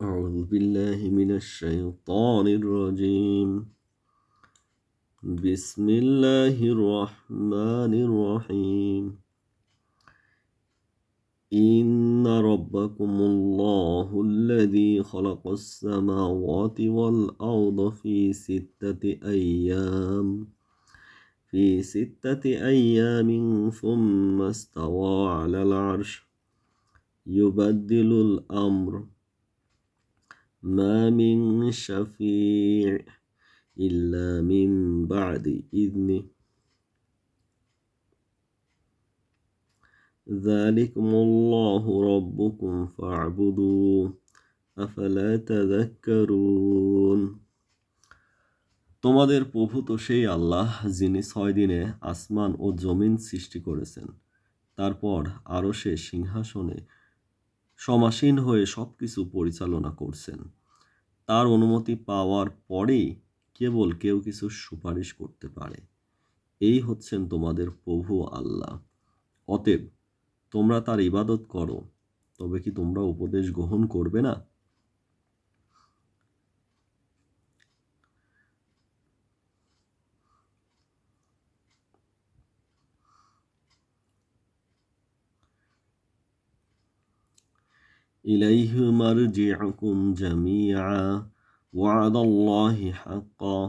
أعوذ بالله من الشيطان الرجيم. بسم الله الرحمن الرحيم. إن ربكم الله الذي خلق السماوات والأرض في ستة أيام ثم استوى على العرش يبدل الأمر ما من شفيع إلا من بعد إذنه ذلكم الله ربكم فاعبدوه أفلا تذكرون। তোমাদের প্রভু তো সেই আল্লাহ যিনি 6 দিনে আসমান ও জমিন সৃষ্টি করেছেন, তারপর আরশে সিংহাসনে সমাসীন হয়ে সবকিছু পরিচালনা করছেন। তার অনুমতি পাওয়ার পরেই কেবল কেউ কিছু সুপারিশ করতে পারে। এই হচ্ছেন তোমাদের প্রভু আল্লাহ। অতএব তোমরা তার ইবাদত করো। তবে কি তোমরা উপদেশ গ্রহণ করবে না? ইলাইহি মারজিউকুম জামিআ ওয়া'দাল্লাহি হাক্কা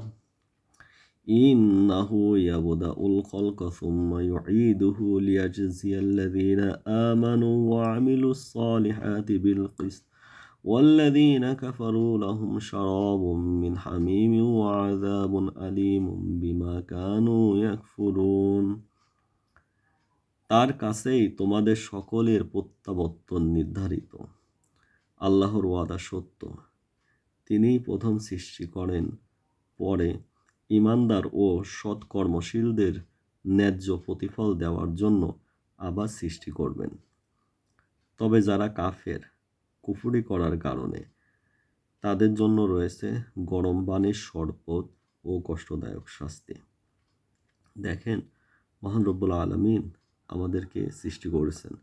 ইন্নাহু ইয়াবদাউল খালকা সুম্মা ইউঈদুহু লিয়াজজিয়াল্লাযীনা আমানু ওয়া আমিলুস সালিহাতি বিল কিসত ওয়াল্লাযীনা কাফারু লাহুম শারাবুম মিন হামীমিন ওয়া আযাবুন আলীমুম বিমা কানু ইয়াকফুরুন। তার কাছেই তোমাদের সকলের প্রত্যাবর্তন নির্ধারিত। আল্লাহর ওয়াদা সত্য। তিনিই প্রথম সৃষ্টি করেন, পরে ঈমানদার ও সৎকর্মশীলদের ন্যায্য প্রতিফল দেওয়ার জন্য আবার সৃষ্টি করবেন। তবে যারা কাফের, কুফরি করার কারণে তাদের জন্য রয়েছে গরম পানির শরবত ও কষ্টদায়ক শাস্তি। দেখেন, মহান রব্বুল আলামিন আমাদেরকে সৃষ্টি করেছেন।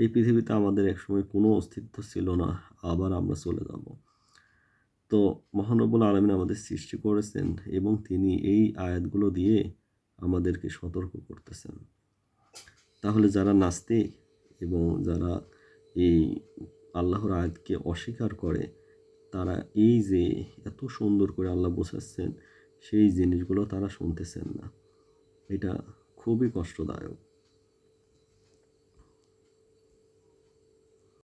এই পৃথিবীতে আমাদের একসময় কোনো অস্তিত্ব ছিল না, আবার আমরা চলে যাব। তো মহান রব্বুল আলামিন আমাদের সৃষ্টি করেছেন এবং তিনি এই আয়াতগুলো দিয়ে আমাদেরকে সতর্ক করতেছেন। তাহলে যারা নাস্তিক এবং যারা এই আল্লাহর আয়াতকে অস্বীকার করে, তারা এই যে এত সুন্দর করে আল্লাহ বোঝাচ্ছেন সেই জিনিসগুলো তারা শুনতেছেন না। এটা খুবই কষ্টদায়ক।